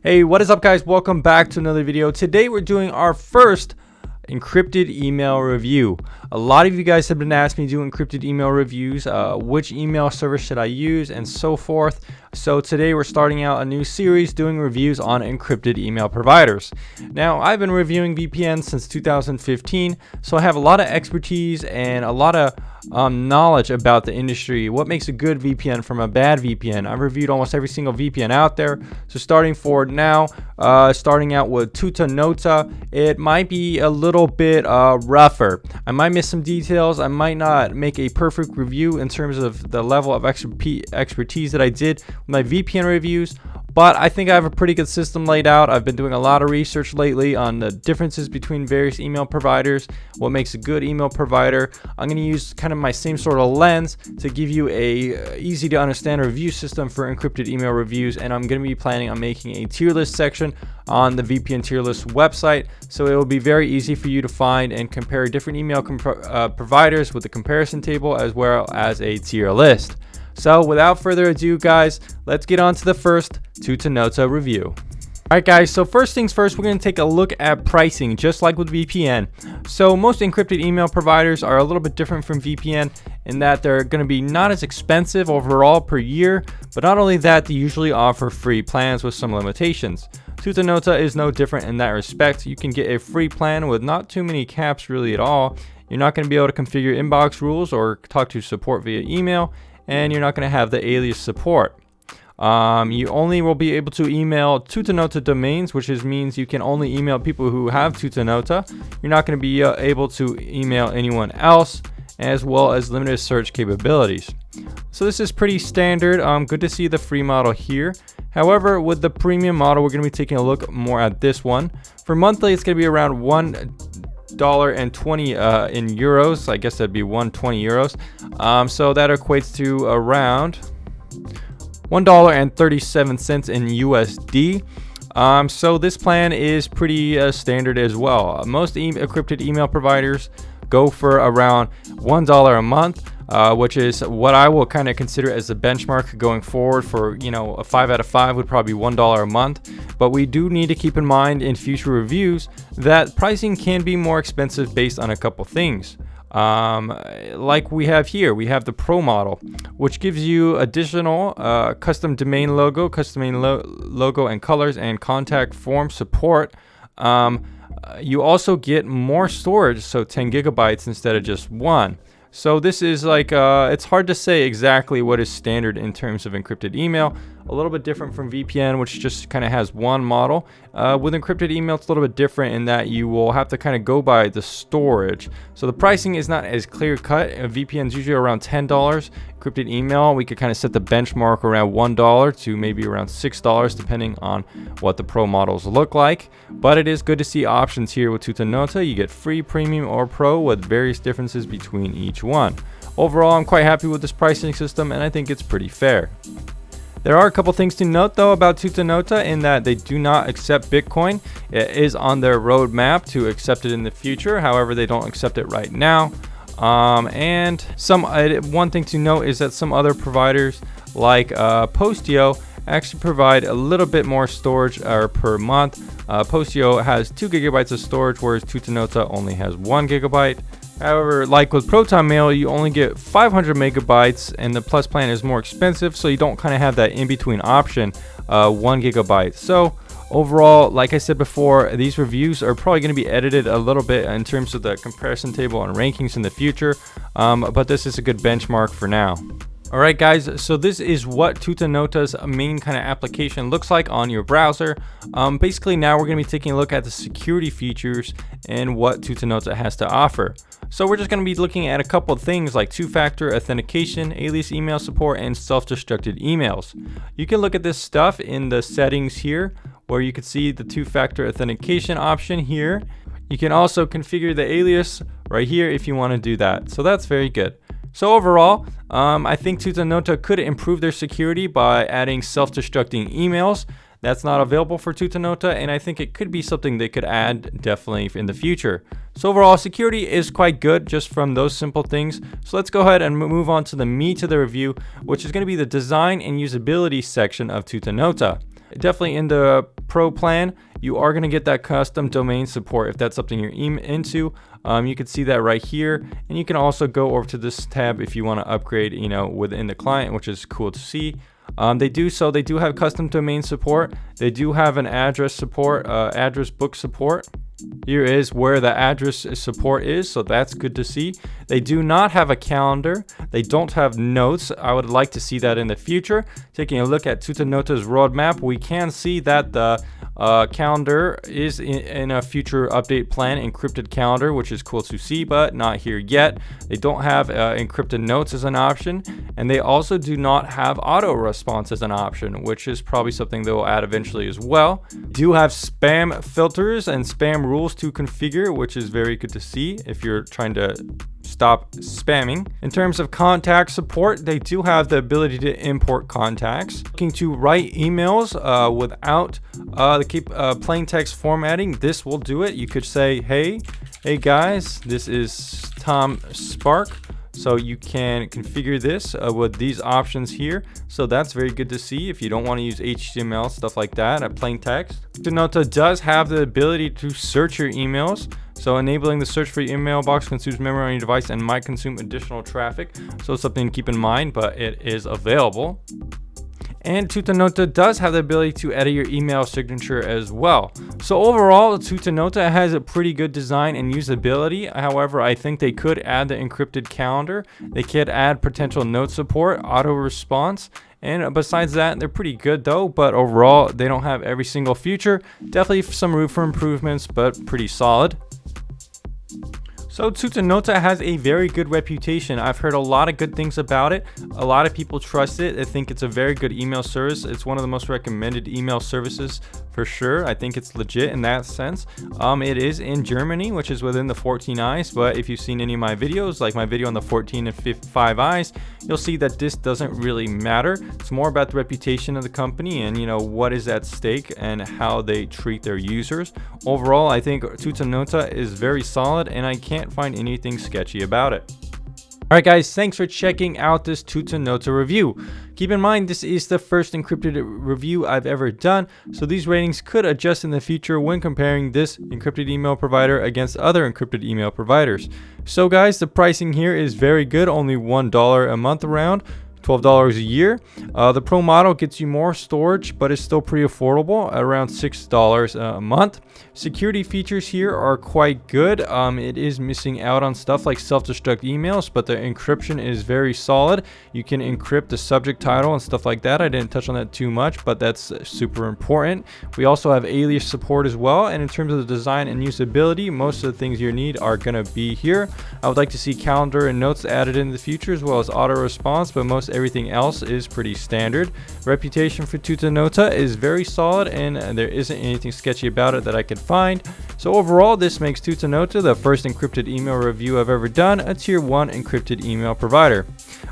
Hey, what is up guys? Welcome back to another video. Today we're doing our first encrypted email review. A lot of you guys have been asking me to do encrypted email reviews, which email service should I use and so forth. So today we're starting out a new series doing reviews on encrypted email providers. Now I've been reviewing VPNs since 2015, so I have a lot of expertise and a lot of knowledge about the industry, what makes a good VPN from a bad VPN. I've reviewed almost every single VPN out there. So starting out with Tutanota, it might be a little bit rougher. I might miss some details. I might not make a perfect review in terms of the level of expertise that I did with my VPN reviews, but I think I have a pretty good system laid out. I've been doing a lot of research lately on the differences between various email providers, what makes a good email provider. I'm going to use kind of my same sort of lens to give you a easy to understand review system for encrypted email reviews, and I'm going to be planning on making a tier list section on the VPN tier list website, so it will be very easy for you to find and compare different email providers with a comparison table as well as a tier list. So without further ado guys, let's get on to the first Tutanota review. Alright guys, so first things first, we're going to take a look at pricing, just like with VPN. So most encrypted email providers are a little bit different from VPN in that they're going to be not as expensive overall per year, but not only that, they usually offer free plans with some limitations. Tutanota is no different in that respect. You can get a free plan with not too many caps really at all. You're not going to be able to configure inbox rules or talk to support via email, and you're not going to have the alias support. You only will be able to email Tutanota domains, which means you can only email people who have Tutanota. You're not going to be able to email anyone else, as well as limited search capabilities. So this is pretty standard. Good to see the free model here. However, with the premium model, we're going to be taking a look more at this one. For monthly, it's going to be around $1.20 in euros. I guess that'd be 120 euros. So that equates to around $1.37 in USD. So this plan is pretty standard as well. Most encrypted email providers go for around $1 a month, which is what I will kind of consider as the benchmark going forward. For, you know, a 5 out of 5 would probably be $1 a month. But we do need to keep in mind in future reviews that pricing can be more expensive based on a couple things. Like we have here, we have the Pro model, which gives you additional custom domain logo, logo and colors, and contact form support. You also get more storage, so 10 gigabytes instead of just 1. So this is like, it's hard to say exactly what is standard in terms of encrypted email. A little bit different from VPN, which just kind of has one model. With encrypted email, it's a little bit different in that you will have to kind of go by the storage. So the pricing is not as clear cut. VPN is usually around $10. Encrypted email, we could kind of set the benchmark around $1 to maybe around $6, depending on what the Pro models look like. But it is good to see options here with Tutanota. You get free, premium, or Pro with various differences between each one. Overall, I'm quite happy with this pricing system, and I think it's pretty fair. There are a couple things to note though about Tutanota, in that they do not accept Bitcoin. It is on their roadmap to accept it in the future. However, they don't accept it right now. And one thing to note is that some other providers like Postio actually provide a little bit more storage per month. Postio has 2 gigabytes of storage, whereas Tutanota only has 1 gigabyte. However, like with Proton Mail, you only get 500 megabytes, and the Plus plan is more expensive, so you don't kind of have that in-between option, 1 gigabyte. So overall, like I said before, these reviews are probably going to be edited a little bit in terms of the comparison table and rankings in the future, but this is a good benchmark for now. Alright guys, so this is what Tutanota's main kind of application looks like on your browser. Basically now we're going to be taking a look at the security features and what Tutanota has to offer. So we're just going to be looking at a couple of things like two-factor authentication, alias email support, and self-destructed emails. You can look at this stuff in the settings here, where you can see the two-factor authentication option here. You can also configure the alias right here if you want to do that. So that's very good. So overall, I think Tutanota could improve their security by adding self-destructing emails. That's not available for Tutanota, and I think it could be something they could add definitely in the future. So overall, security is quite good just from those simple things. So let's go ahead and move on to the meat of the review, which is going to be the design and usability section of Tutanota. Definitely in the Pro plan, you are going to get that custom domain support if that's something you're into. You can see that right here, and you can also go over to this tab if you want to upgrade, within the client, which is cool to see. They do have custom domain support. They do have an address support, address book support. Here is where the address support is, so that's good to see. They do not have a calendar. They don't have notes. I would like to see that in the future. Taking a look at Tutanota's roadmap, we can see that the calendar is in a future update plan, encrypted calendar, which is cool to see, but not here yet. They don't have encrypted notes as an option, and they also do not have auto response as an option, which is probably something they'll add eventually as well. Do have spam filters and spam rules to configure, which is very good to see if you're trying to stop spamming. In terms of contact support, they do have the ability to import contacts. Looking to write emails without the plain text formatting, this will do it. You could say, hey guys, this is Tom Spark. So you can configure this with these options here. So that's very good to see if you don't want to use HTML, stuff like that, plain text. Tutanota does have the ability to search your emails. So enabling the search for your email box consumes memory on your device and might consume additional traffic. So it's something to keep in mind, but it is available. And Tutanota does have the ability to edit your email signature as well. So overall, Tutanota has a pretty good design and usability. However, I think they could add the encrypted calendar. They could add potential note support, auto response. And besides that, they're pretty good though, but overall, they don't have every single feature. Definitely some room for improvements, but pretty solid. So Tutanota has a very good reputation. I've heard a lot of good things about it. A lot of people trust it. I think it's a very good email service. It's one of the most recommended email services for sure. I think it's legit in that sense. It is in Germany, which is within the 14 eyes, but if you've seen any of my videos, like my video on the 14 and 5 eyes, you'll see that this doesn't really matter. It's more about the reputation of the company and what is at stake and how they treat their users. Overall, I think Tutanota is very solid and I can't find anything sketchy about it. Alright guys, thanks for checking out this Tutanota review. Keep in mind this is the first encrypted review I've ever done, so these ratings could adjust in the future when comparing this encrypted email provider against other encrypted email providers. So guys, the pricing here is very good, only $1 a month around. $12 a year. The Pro model gets you more storage, but it's still pretty affordable, around $6 a month. Security features here are quite good. It is missing out on stuff like self-destruct emails, but the encryption is very solid. You can encrypt the subject title and stuff like that. I didn't touch on that too much, but that's super important. We also have alias support as well, and in terms of the design and usability, most of the things you need are going to be here. I would like to see calendar and notes added in the future, as well as auto response, but most everything else is pretty standard. Reputation for Tutanota is very solid, and there isn't anything sketchy about it that I could find. So overall, this makes Tutanota the first encrypted email review I've ever done, a tier 1 encrypted email provider.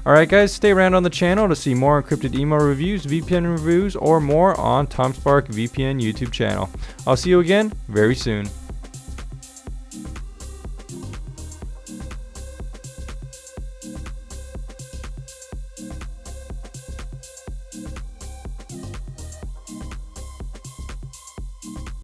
Alright guys, stay around on the channel to see more encrypted email reviews, VPN reviews, or more on Tom Spark VPN YouTube channel. I'll see you again very soon.